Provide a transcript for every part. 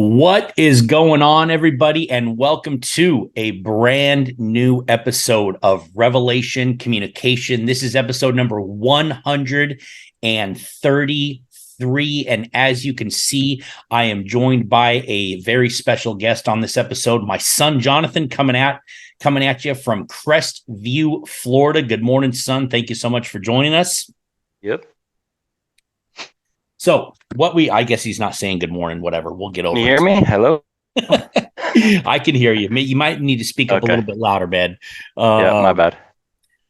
What is going on, everybody? And welcome to a brand new episode of Revelation Communication. This is episode number 133. And as you can see, I am joined by a very special guest on this episode, my son, Jonathan, coming at you from Crestview, Florida. Good morning, son. Thank you so much for joining us. Yep. So I guess he's not saying good morning, whatever. We'll get over Can it. you hear me? Hello? I can hear you. You might need to speak up a little bit louder, man. Yeah, my bad.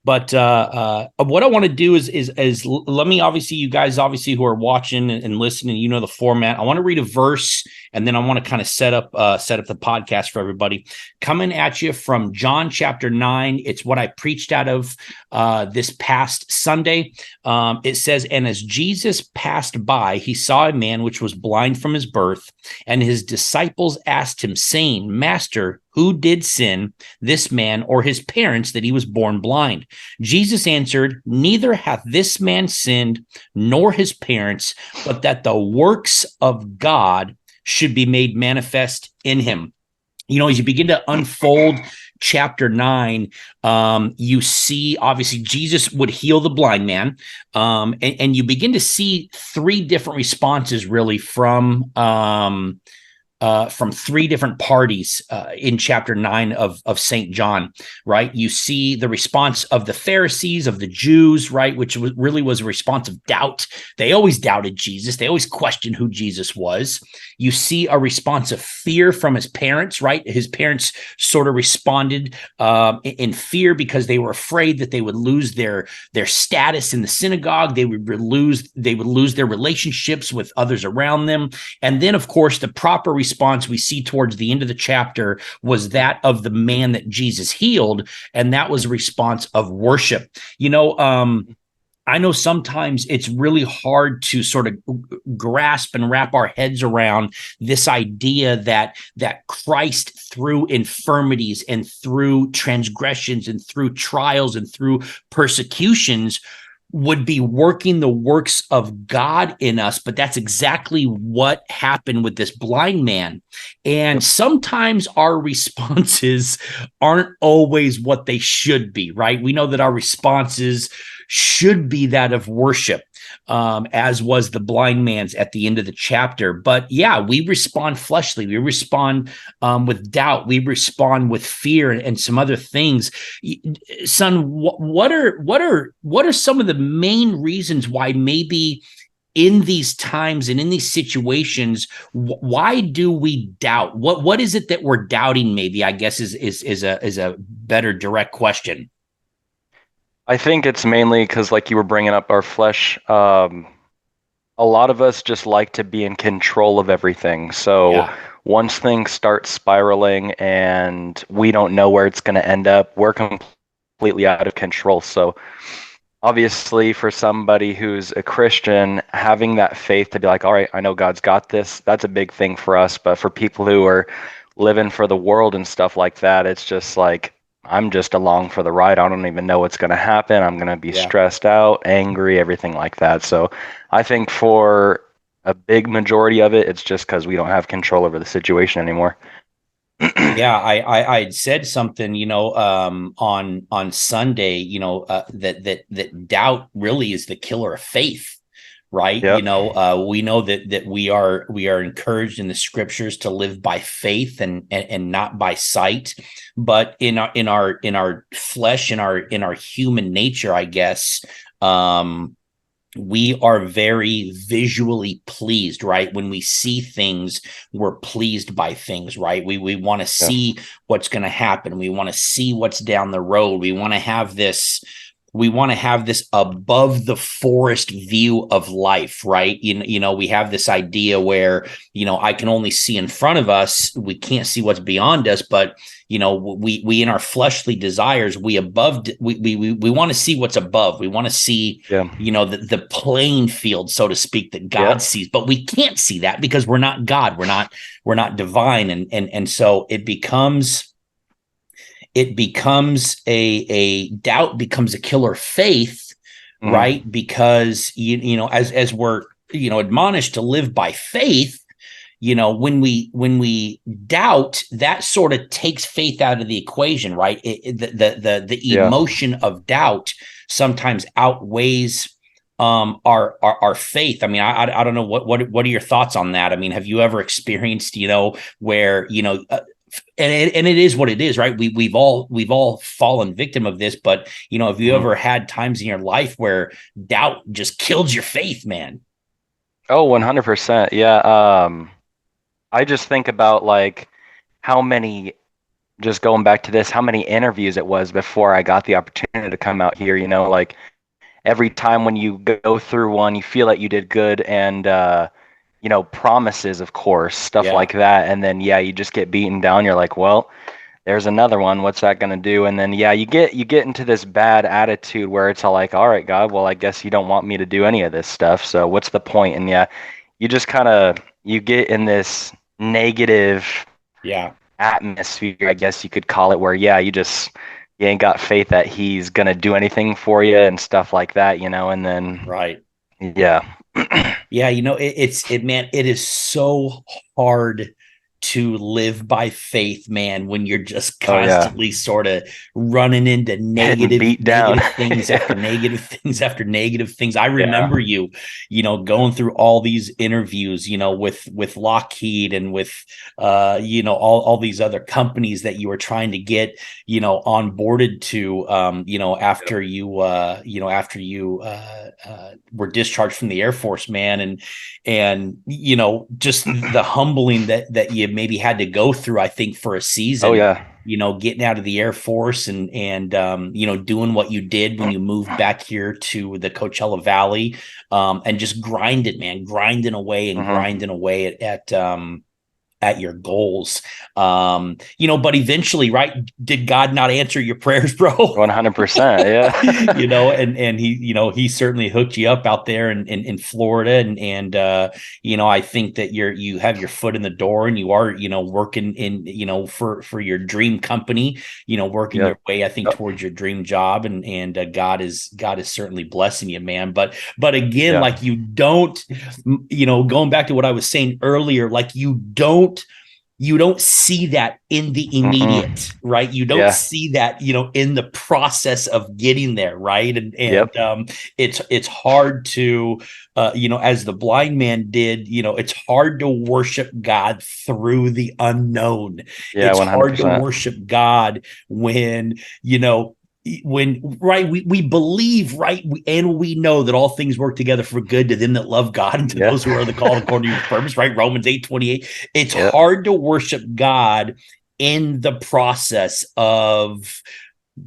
But what I want to do is let me, obviously, you guys obviously who are watching and listening, you know the format. I want to read a verse, and then I want to kind of set up the podcast for everybody. Coming at you from John chapter 9. It's what I preached out of this past Sunday. It says, "And as Jesus passed by, he saw a man which was blind from his birth, and his disciples asked him, saying, Master, who did sin, this man or his parents, that he was born blind? Jesus answered, Neither hath this man sinned, nor his parents, but that the works of God should be made manifest in him." You know, as you begin to unfold chapter 9, you see, obviously, Jesus would heal the blind man. And you begin to see three different responses, really, from three different parties in chapter 9 of St. John, right? You see the response of the Pharisees, of the Jews, right? Which really was a response of doubt. They always doubted Jesus. They always questioned who Jesus was. You see a response of fear from his parents, right? His parents sort of responded in fear because they were afraid that they would lose their status in the synagogue. They would lose their relationships with others around them. And then, of course, the proper response we see towards the end of the chapter was that of the man that Jesus healed, and that was a response of worship. I know sometimes it's really hard to sort of grasp and wrap our heads around this idea that Christ, through infirmities and through transgressions and through trials and through persecutions, would be working the works of God in us. But that's exactly what happened with this blind man. And sometimes our responses aren't always what they should be, right? We know that our responses should be that of worship, as was the blind man's at the end of the chapter. But yeah, we respond fleshly. We respond with doubt. We respond with fear and some other things. Son, what are some of the main reasons why maybe in these times and in these situations, why do we doubt? What is it that we're doubting? Maybe, I guess, is a better direct question. I think it's mainly because, like you were bringing up, our flesh. A lot of us just like to be in control of everything. So once things start spiraling and we don't know where it's going to end up, we're completely out of control. So obviously, for somebody who's a Christian, having that faith to be like, all right, I know God's got this, that's a big thing for us. But for people who are living for the world and stuff like that, it's just like, I'm just along for the ride. I don't even know what's going to happen. I'm going to be stressed out, angry, everything like that. So I think for a big majority of it, it's just because we don't have control over the situation anymore. Yeah, I said something, on Sunday, that doubt really is the killer of faith, right? Yep. We know that we are encouraged in the scriptures to live by faith and not by sight. But in our flesh, in our human nature, I guess, we are very visually pleased, right? When we see things, we're pleased by things, right? We want to see what's going to happen. We want to see what's down the road. We want to have this above the forest view of life, right? We have this idea where, I can only see in front of us. We can't see what's beyond us, but we in our fleshly desires, we want to see what's above. We want to see, the playing field, so to speak, that God sees, but we can't see that because we're not God. We're not divine. And so it becomes a doubt becomes a killer faith, right? Because as we're admonished to live by faith, when we doubt, that sort of takes faith out of the equation, right? The Yeah. emotion of doubt sometimes outweighs our faith. I mean, I don't know what are your thoughts on that? I mean, have you ever experienced, where, and it is what it is, right? We've all fallen victim of this, but have you ever had times in your life where doubt just killed your faith, man? Oh, 100%. Yeah. I just think about like how many, just going back to this, how many interviews it was before I got the opportunity to come out here, like every time when you go through one, you feel like you did good and, promises, of course, stuff Yeah. like that. And then, yeah, you just get beaten down. You're like, well, there's another one. What's that going to do? And then, yeah, you get into this bad attitude where it's all like, all right, God, well, I guess you don't want me to do any of this stuff. So what's the point? And yeah, you just kind of, you get in this negative Yeah. atmosphere, I guess you could call it, where, yeah, you ain't got faith that he's going to do anything for you and stuff like that, and then, Right. yeah. Yeah, man, it is so hard to live by faith, man, when you're just Oh, yeah. constantly sort of running into Getting negative, beat down. negative things after Yeah. negative things after negative things. I Yeah. remember you, going through all these interviews, with Lockheed and with all these other companies that you were trying to get, onboarded to, after you were discharged from the Air Force, man. And just the humbling that you maybe had to go through, I think, for a Oh, season, yeah. getting out of the Air Force and doing what you did when you moved back here to the Coachella Valley, and just grinding away and Hmm. grinding away at your goals. But eventually, right? Did God not answer your prayers, bro? 100%. Yeah. And he certainly hooked you up out there in Florida. And I think that you have your foot in the door and you are, working for your dream company, working your Yep. way, I think, Yep. towards your dream job. And God is certainly blessing you, man. But again, Yeah. like, you don't, going back to what I was saying earlier, like, you don't see that in the Mm-mm. immediate, right? You don't Yeah. see that, in the process of getting there, right? And Yep. it's hard to, as the blind man did, it's hard to worship God through the unknown. Yeah. It's hard to 100%. worship God when, right, we believe, right, and we know that all things work together for good to them that love God and to Yeah. those who are the called according to his purpose, right? Romans 8:28. It's Yep. hard to worship God in the process of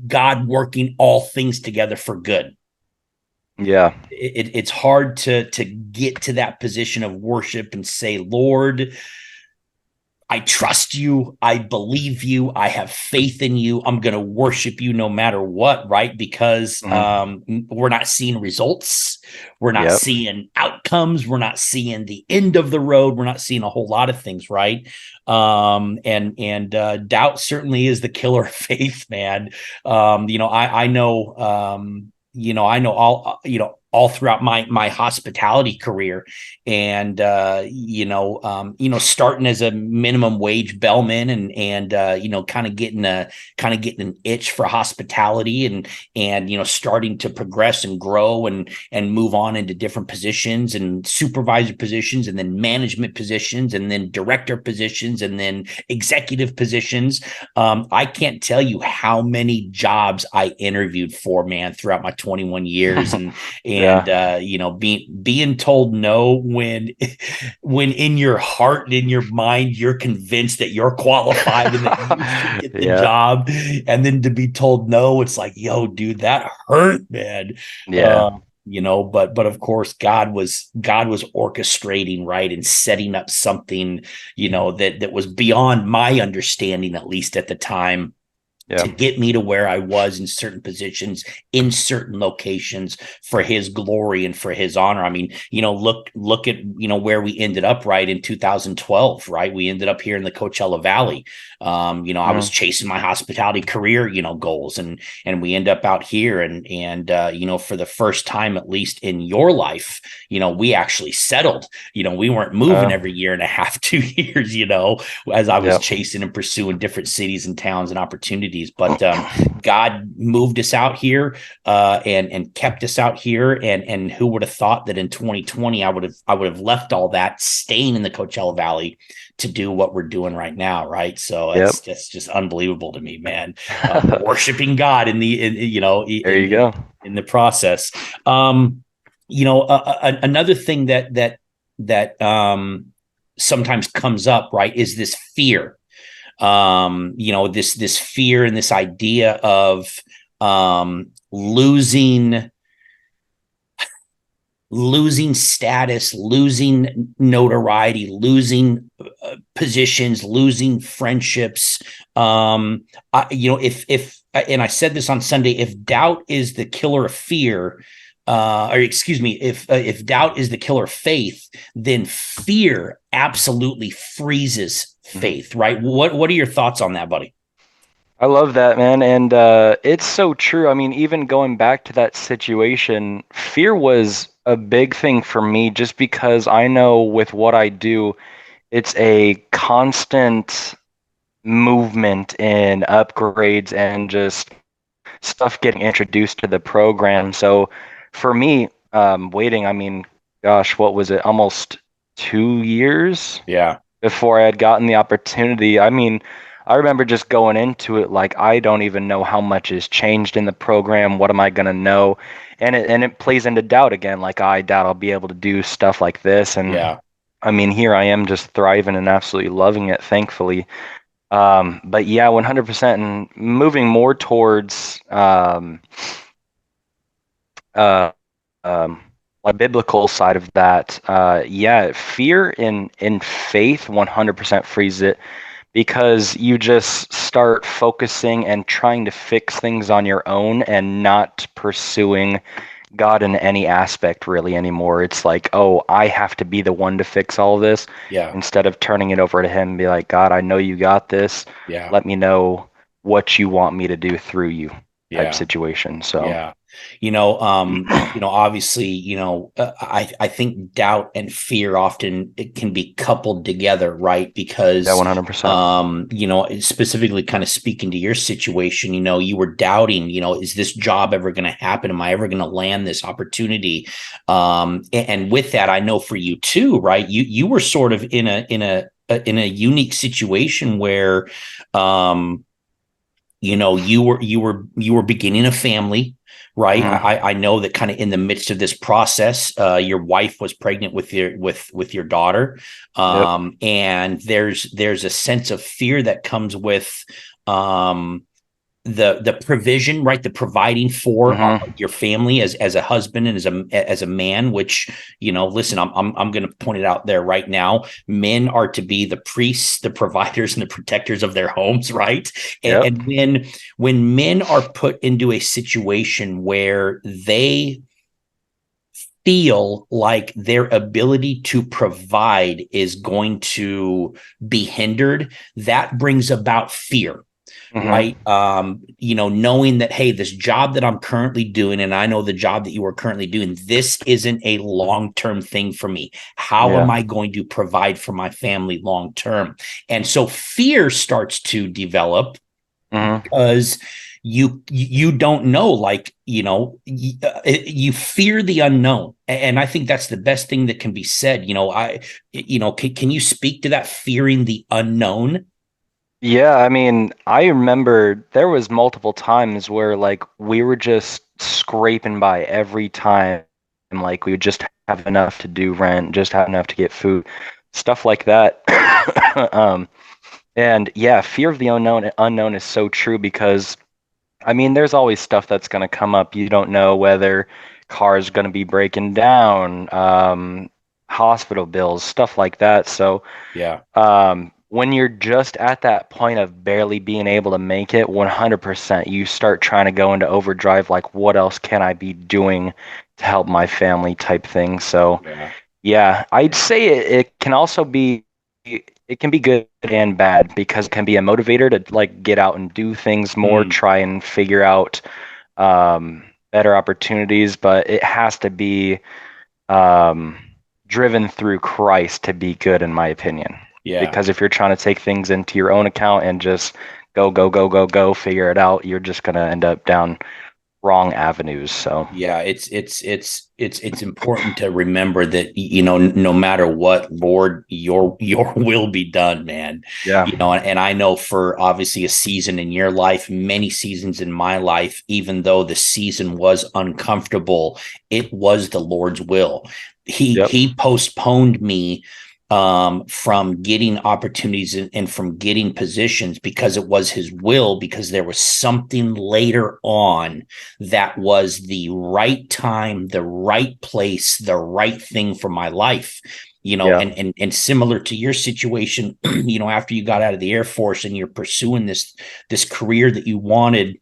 God working all things together for good. Yeah. It's hard to get to that position of worship and say, Lord, I trust you. I believe you. I have faith in you. I'm going to worship you no matter what, right? Because Hmm. we're not seeing results. We're not Yep. seeing outcomes. We're not seeing the end of the road. We're not seeing a whole lot of things, right? And doubt certainly is the killer of faith, man. I know, all throughout my hospitality career, and starting as a minimum wage bellman, and kind of getting an itch for hospitality, and starting to progress and grow and move on into different positions and supervisor positions and then management positions and then director positions and then executive positions. I can't tell you how many jobs I interviewed for, man, throughout my 21 years, and Yeah. being told no when in your heart and in your mind you're convinced that you're qualified and that you should get the Yeah. job, and then to be told no, it's like, yo, dude, that hurt, man. Yeah. But of course, God was orchestrating, right, and setting up something, that was beyond my understanding, at least at the time, to Yeah. get me to where I was in certain positions, in certain locations, for his glory and for his honor. I mean, look at, where we ended up, right, in 2012, right? We ended up here in the Coachella Valley. I was Mm. chasing my hospitality career, goals, and we end up out here, and for the first time, at least in your life, we actually settled. We weren't moving every year and a half, 2 years, as I was Yep. chasing and pursuing different cities and towns and opportunities. But God moved us out here, and kept us out here. And who would have thought that in 2020 I would have left all that, staying in the Coachella Valley to do what we're doing right now, right? So Yep. that's just unbelievable to me, man. Worshiping God There you go. in the process. Another thing that sometimes comes up, right, is this fear. This fear and this idea of losing status, losing notoriety, losing positions, losing friendships. If and I said this on Sunday, if doubt is the killer of fear, or excuse me, if doubt is the killer of faith, then fear absolutely freezes faith. Right? What are your thoughts on that, buddy? I love that, man. And it's so true. I mean, even going back to that situation, fear was a big thing for me just because I know with what I do, it's a constant movement in upgrades and just stuff getting introduced to the program. So for me, waiting, I mean, gosh, what was it? Almost 2 years Yeah. before I had gotten the opportunity. I mean, I remember just going into it like I don't even know how much has changed in the program. What am I gonna know? And it plays into doubt again. Like I doubt I'll be able to do stuff like this. And Yeah. I mean, here I am just thriving and absolutely loving it, thankfully. But yeah, 100%, and moving more towards uh, um, a biblical side of that. Yeah, fear in faith 100% frees it because you just start focusing and trying to fix things on your own and not pursuing God in any aspect really anymore. It's like, oh, I have to be the one to fix all this Yeah. instead of turning it over to Him and be like, God, I know you got this. Yeah. Let me know what you want me to do through you type Yeah. situation. So, Yeah. Obviously, I think doubt and fear often it can be coupled together, right? yeah, Because, 100%. specifically kind of speaking to your situation, you were doubting, is this job ever going to happen? Am I ever going to land this opportunity? And with that, I know for you too, right? You were sort of in a unique situation where, you were beginning a family, right? Hmm. I know that kind of in the midst of this process, your wife was pregnant with your daughter, Yep. and there's a sense of fear that comes with um, the provision, right? The providing for Hmm. your family as a husband and as a man. Which, listen, I'm going to point it out there right now. Men are to be the priests, the providers, and the protectors of their homes, right? And, Yep. and when men are put into a situation where they feel like their ability to provide is going to be hindered, that brings about fear, Hmm. right? Knowing that, hey, this job that I'm currently doing, and I know the job that you are currently doing, this isn't a long-term thing for me. How am Yeah. I going to provide for my family long term? And so fear starts to develop Hmm. because you don't know, like, you fear the unknown. And I think that's the best thing that can be said. Can you speak to that, fearing the unknown? Yeah, I mean, I remember there was multiple times where like we were just scraping by every time. And like we would just have enough to do rent, just have enough to get food, stuff like that. Um, and yeah, fear of the unknown is so true because I mean, there's always stuff that's going to come up. You don't know whether cars going to be breaking down, hospital bills, stuff like that. So, Yeah. when you're just at that point of barely being able to make it 100%, you start trying to go into overdrive, like, what else can I be doing to help my family type thing. So, Yeah. yeah, I'd say it can also be, it it can be good and bad because it can be a motivator to like get out and do things more, try and figure out better opportunities, but it has to be um, driven through Christ to be good, in my opinion. Yeah. Because if you're trying to take things into your own account and just go, figure it out, you're just going to end up down wrong avenues. So yeah, it's important to remember that, you know, no matter what, Lord, your will be done, man. yeah, You know, and I know for obviously a season in your life, many seasons in my life, even though the season was uncomfortable, it was the Lord's will. yep, He postponed me from getting opportunities and from getting positions because it was his will, because there was something later on that was the right time, the right place, the right thing for my life. You know, yeah, and similar to your situation, you know, after you got out of the Air Force and you're pursuing this career that you wanted,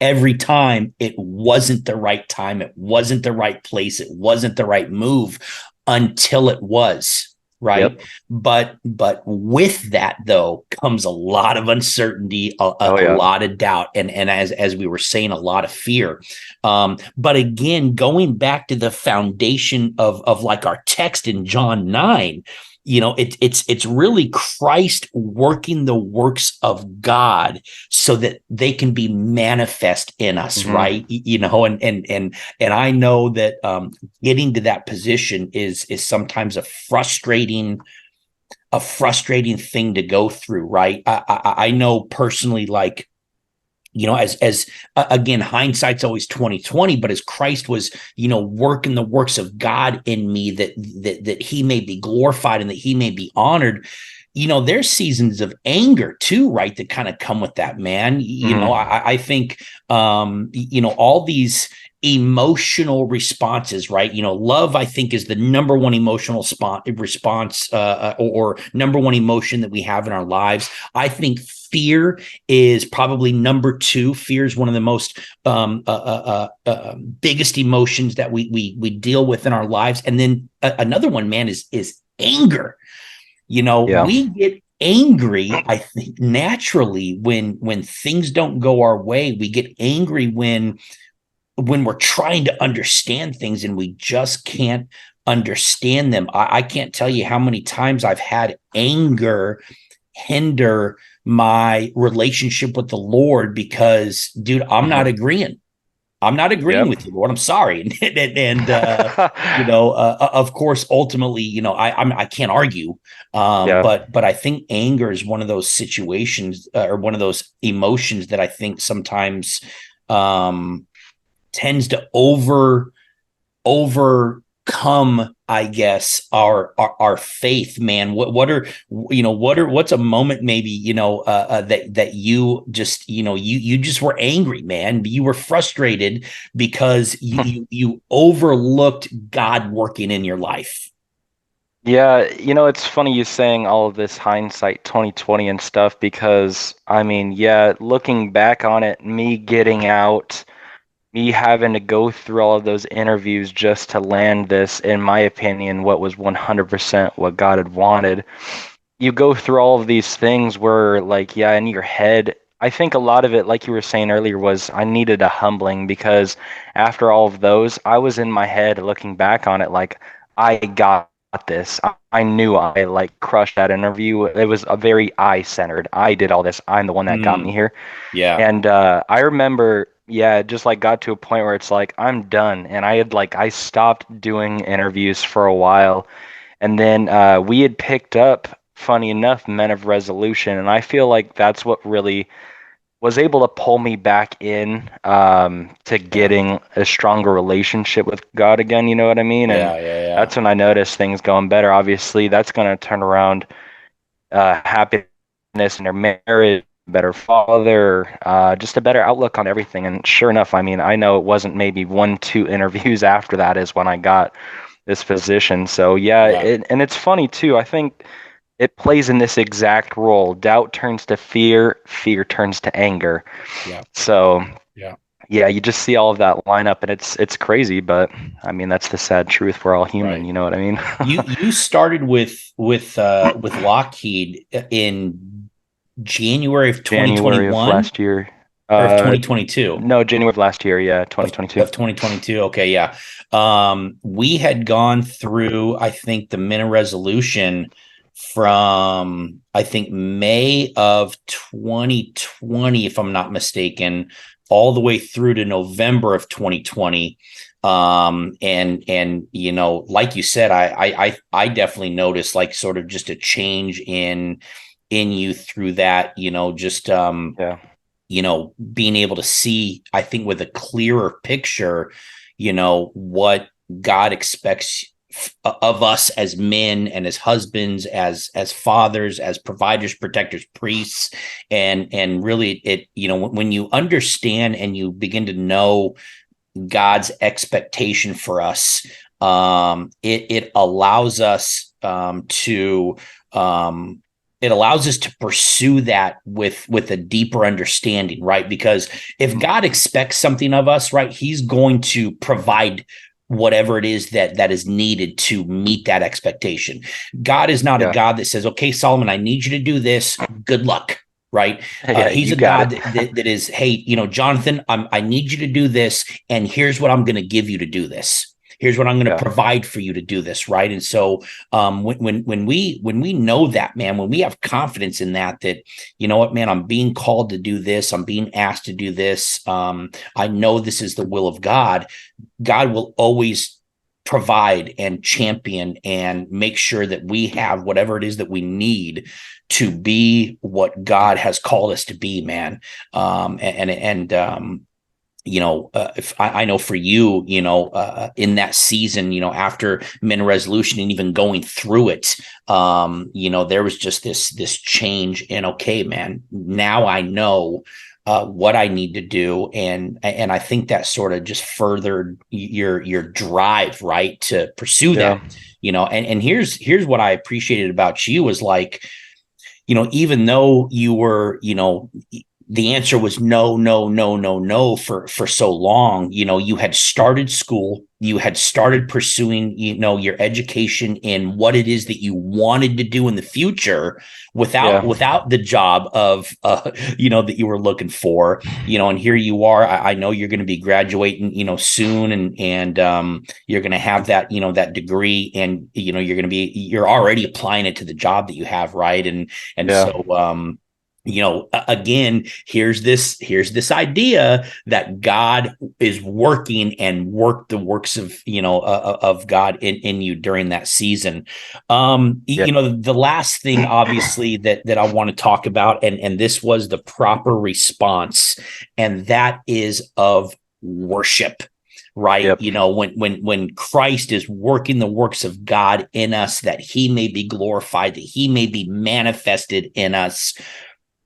every time it wasn't the right time, it wasn't the right place, it wasn't the right move until it was. Right. yep, But with that though comes a lot of uncertainty, oh a yeah, lot of doubt, and as we were saying, a lot of fear. But again, going back to the foundation of like our text in John 9, you know, it's really Christ working the works of God so that they can be manifest in us, right? You know, and I know that getting to that position is sometimes a frustrating thing to go through, right? I know personally, like, you know, as again, hindsight's always 2020, but as Christ was, you know, working the works of God in me, that he may be glorified and that he may be honored. You know, there's seasons of anger too, right, that kind of come with that, man. You know, I think you know, all these emotional responses, right? You know, love, I think, is the number one emotional response or number one emotion that we have in our lives. I think fear is probably number two. Fear is one of the most biggest emotions that we deal with in our lives. And then another one, man, is anger. You know, yeah, we get angry, I think, naturally when things don't go our way. We get angry when we're trying to understand things and we just can't understand them. I can't tell you how many times I've had anger hinder my relationship with the Lord because, dude, I'm not agreeing. I'm not agreeing yep. with you, Lord. I'm sorry. You know, of course, ultimately, you know, I can't argue. Yeah, But I think anger is one of those situations or one of those emotions that I think sometimes um, tends to overcome, I guess, our faith, man. What are, you know, what's a moment maybe, you know, that you just, you know, you just were angry, man. You were frustrated because you overlooked God working in your life. yeah. You know, it's funny you saying all of this hindsight 2020 and stuff because I mean, yeah, looking back on it, me getting out, me having to go through all of those interviews just to land this, in my opinion, what was 100% what God had wanted. You go through all of these things where, like, yeah, in your head, I think a lot of it, like you were saying earlier, was I needed a humbling because after all of those, I was in my head looking back on it like, I got this. I knew I like crushed that interview. It was a very I centered. I did all this. I'm the one that got me Mm, here. yeah. And I remember, yeah, it just like got to a point where it's like I'm done, and I stopped doing interviews for a while, and then we had picked up, funny enough, Men of Resolution, and I feel like that's what really was able to pull me back in to Yeah. getting a stronger relationship with God again. You know what I mean? And Yeah. Yeah. Yeah. that's when I noticed things going better. Obviously, that's going to turn around happiness in their marriage, better father, just a better outlook on everything. And sure enough, I mean, I know it wasn't maybe 1, 2 interviews after that is when I got this position. So yeah, Yeah. and it's funny too. I think it plays in this exact role. Doubt turns to fear, fear turns to anger. Yeah. So Yeah. yeah, you just see all of that line up, and it's crazy, but I mean that's the sad truth. We're all human, Right. you know what I mean? You started with Lockheed in January of January of 2021 last year. or of 2022? No, January of last year, yeah, of, 2022. of 2022. Okay, yeah. We had gone through, I think, the Minna resolution from, I think, May of 2020, if I'm not mistaken, all the way through to November of 2020. And like you said, I definitely noticed like sort of just a change in you through that, just Yeah. being able to see, I think, with a clearer picture, what God expects of us as men and as husbands, as fathers, as providers, protectors, priests. And really it, when you understand and you begin to know God's expectation for us, it allows us to it allows us to pursue that with a deeper understanding, right? Because if God expects something of us, right, he's going to provide whatever it is that is needed to meet that expectation. God is not a Yeah. God that says, okay, Solomon, I need you to do this, good luck, right? Yeah, He's you a got God it. that is, hey, Jonathan, I need you to do this, and here's what I'm going to give you to do this. Here's what I'm going to Yeah. provide for you to do this, right? And so, when we know that, man, when we have confidence in that, you know what, man, I'm being called to do this, I'm being asked to do this. I know this is the will of God. God will always provide and champion and make sure that we have whatever it is that we need to be what God has called us to be, man. If I know for you, in that season, after Minna resolution and even going through it, there was just this change in, okay, man, now I know what I need to do, and I think that sort of just furthered your drive, right, to pursue Yeah. that, and here's what I appreciated about you was like, even though you were, the answer was no, no, no, no, no for so long. You had started school, you had started pursuing, your education in what it is that you wanted to do in the future Yeah. without the job of that you were looking for, and here you are. I know you're going to be graduating, soon, and you're going to have that, that degree, and you're already applying it to the job that you have, right? And Yeah. so again, here's this idea that God is working and worked the works of, of God in you during that season. Yeah. The last thing, obviously, that I want to talk about, and this was the proper response, and that is of worship. Right. Yep. When Christ is working the works of God in us, that he may be glorified, that he may be manifested in us.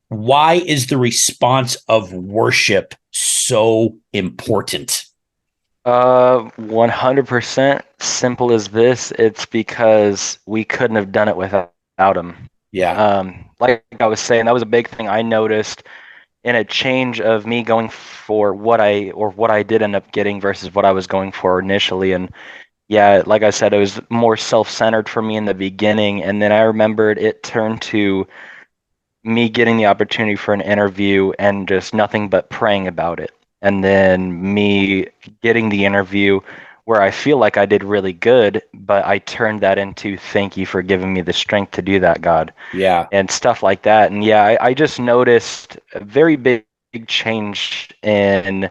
Why is the response of worship so important? 100% simple as this. It's because we couldn't have done it without him. Yeah. Like I was saying, that was a big thing I noticed in a change of me going for what I did end up getting versus what I was going for initially. And yeah, like I said, it was more self-centered for me in the beginning. And then I remembered it turned to me getting the opportunity for an interview and just nothing but praying about it. And then me getting the interview where I feel like I did really good, but I turned that into thank you for giving me the strength to do that, God. Yeah. And stuff like that. And yeah, I just noticed a very big change in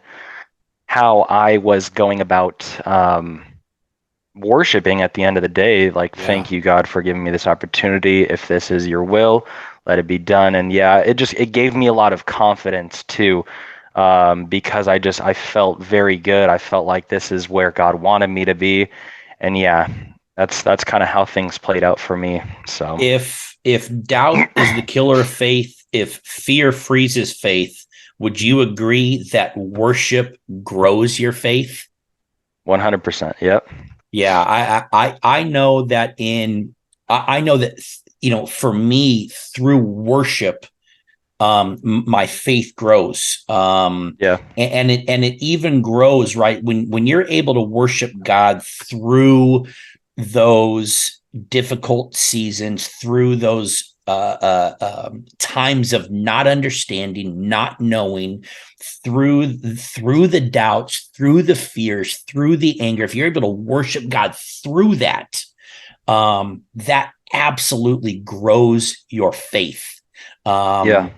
how I was going about worshiping at the end of the day. Like, Yeah. thank you, God, for giving me this opportunity. If this is your will, let it be done. And yeah, it gave me a lot of confidence too, because I felt very good. I felt like this is where God wanted me to be. And yeah, that's kind of how things played out for me. So If doubt is the killer of faith, if fear freezes faith, would you agree that worship grows your faith? 100%. Yep. Yeah, I know that I know that, for me, through worship, my faith grows. Yeah. And it even grows, right? When you're able to worship God through those difficult seasons, through those times of not understanding, not knowing, through the doubts, through the fears, through the anger, if you're able to worship God through that, that absolutely grows your faith. Yeah.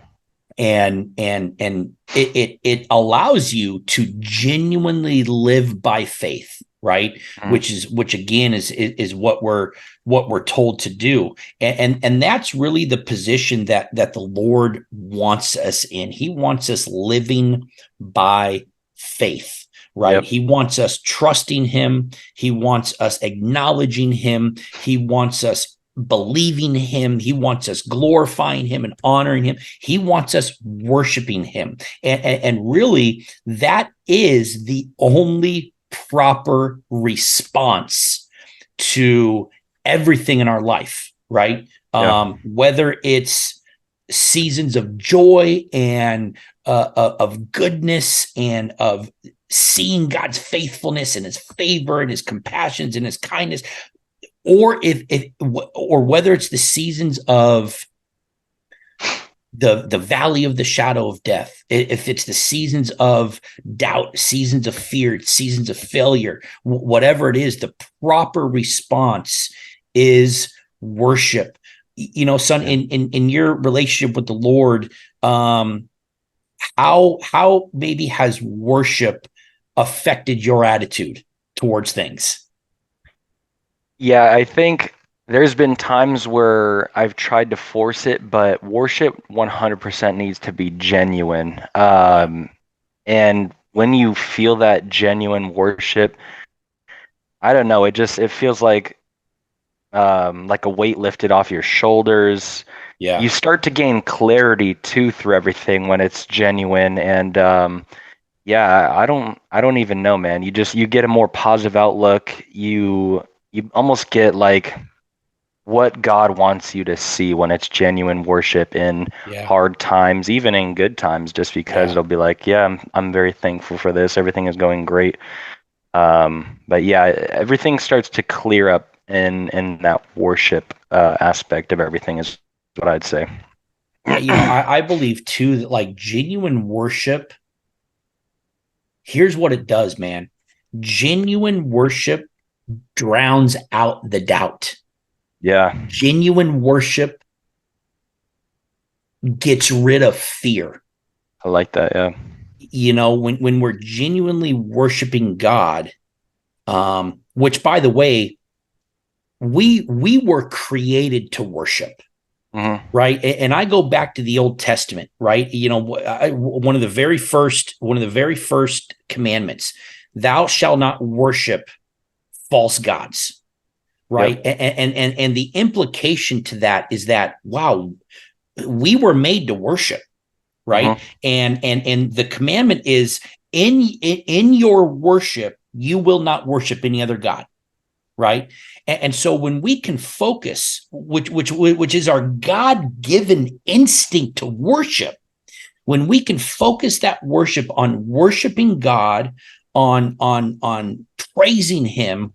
And it allows you to genuinely live by faith, right? Mhm. Which again is what we're told to do. And that's really the position that the Lord wants us in. He wants us living by faith, right? Yep. He wants us trusting him. He wants us acknowledging him. He wants us believing him. He wants us glorifying him and honoring him. He wants us worshiping him. And really, that is the only proper response to everything in our life, right? Yeah. Whether it's seasons of joy and of goodness and of seeing God's faithfulness and his favor and his compassions and his kindness, or whether it's the seasons of the valley of the shadow of death, if it's the seasons of doubt, seasons of fear, seasons of failure, whatever it is, the proper response is worship. Son, Yeah. in your relationship with the Lord, how maybe has worship affected your attitude towards things? Yeah, I think there's been times where I've tried to force it, but worship 100% needs to be genuine. Yeah. And when you feel that genuine worship, I don't know, it feels like a weight lifted off your shoulders. Yeah. You start to gain clarity too through everything when it's genuine. And yeah, I don't even know, man. You get a more positive outlook. You almost get like what God wants you to see when it's genuine worship in Yeah. hard times, even in good times, just because Yeah. it'll be like, yeah, I'm very thankful for this. Everything is going great. But yeah, everything starts to clear up in that worship aspect of everything is what I'd say. I believe too that like genuine worship, here's what it does, man. Genuine worship drowns out the doubt. Yeah, Genuine worship gets rid of fear. I like that. Yeah. When we're genuinely worshiping God, which by the way, we were created to worship, Hmm. right? And I go back to the Old Testament, right? One of the very first commandments: thou shalt not worship false gods, right? Yep. And the implication to that is that, wow, we were made to worship, right? Hmm. And the commandment is, in your worship you will not worship any other god, right? And so when we can focus, which is our God-given instinct to worship, when we can focus that worship on worshiping God, on praising him,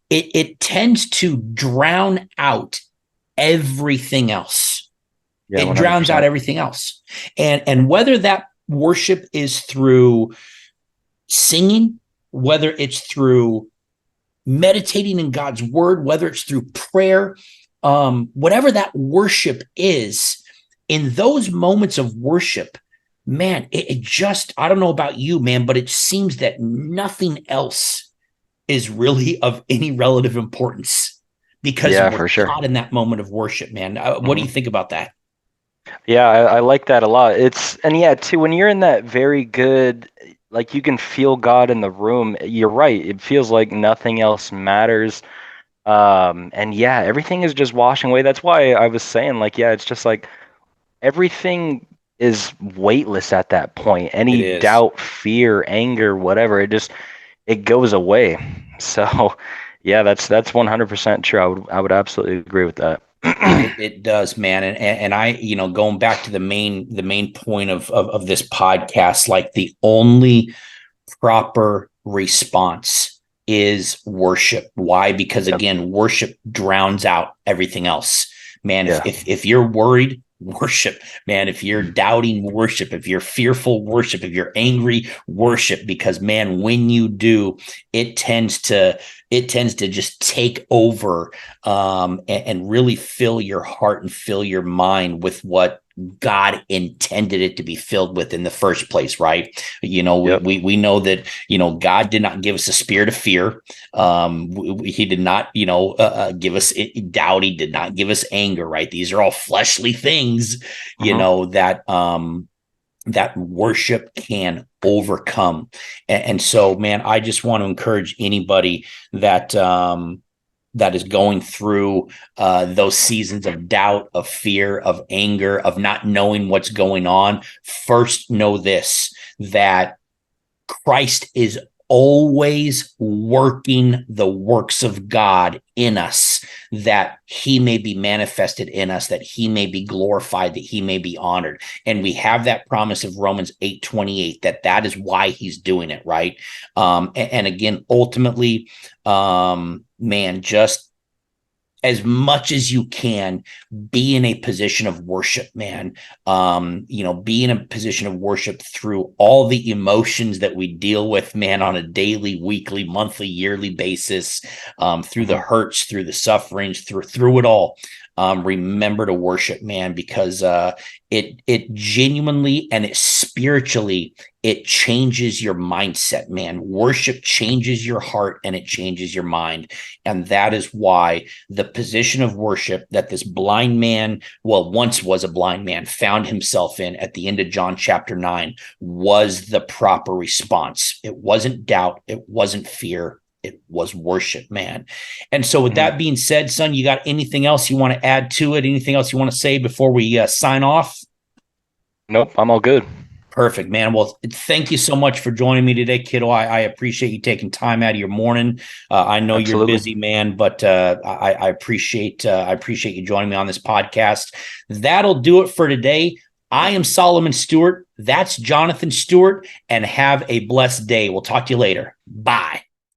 it tends to drown out everything else. Yeah, It drowns out 100%. everything else. And whether that worship is through singing, whether it's through meditating in God's word, whether it's through prayer, whatever that worship is, in those moments of worship, man, it just, I don't know about you, man, but it seems that nothing else is really of any relative importance because Yeah, we're for sure. caught in that moment of worship, man. What do you Hmm. think about that? Yeah, I like that a lot. And yeah, too, when you're in that very good, like you can feel God in the room, you're right. It feels like nothing else matters. And yeah, everything is just washing away. That's why I was saying, like, yeah, it's just like everything is weightless at that point. It Any is. doubt, fear, anger, whatever, it goes away. So, yeah, that's 100% true. I would absolutely agree with that. It does, man. And I, going back to the main point of this podcast, like the only proper response is worship. Why? Because Yep. again, worship drowns out everything else. Man, Yeah. if you're worried, worship. Man, if you're doubting, worship. If you're fearful, worship. If you're angry, worship. Because man, when you do, it tends to just take over, and really fill your heart and fill your mind with what God intended it to be filled with in the first place, right? Yep. We know that, God did not give us a spirit of fear. He did not, give us doubt. He did not give us anger, right? These are all fleshly things, that worship can overcome. And so, man, I just want to encourage anybody that, that is going through those seasons of doubt, of fear, of anger, of not knowing what's going on. First, know this, that Christ is always working the works of God in us, that he may be manifested in us, that he may be glorified, that he may be honored. And we have that promise of Romans 8:28, that is why he's doing it, right? And again, ultimately, man, just as much as you can, be in a position of worship, man. Be in a position of worship through all the emotions that we deal with, man, on a daily, weekly, monthly, yearly basis, through the hurts, through the sufferings, through it all. Remember to worship, man, because it genuinely and it spiritually, it changes your mindset, man. Worship changes your heart and it changes your mind. And that is why the position of worship that this blind man, well, once was a blind man, found himself in at the end of John chapter 9 was the proper response. It wasn't doubt. It wasn't fear. It was worship, man. And so with that being said, son, you got anything else you want to add to it? Anything else you want to say before we sign off? Nope, I'm all good. Perfect, man. Well, thank you so much for joining me today, kiddo. I appreciate you taking time out of your morning. I know you're busy, man, but I appreciate you joining me on this podcast. That'll do it for today. I am Solomon Stewart. That's Jonathan Stewart, and have a blessed day. We'll talk to you later. Bye.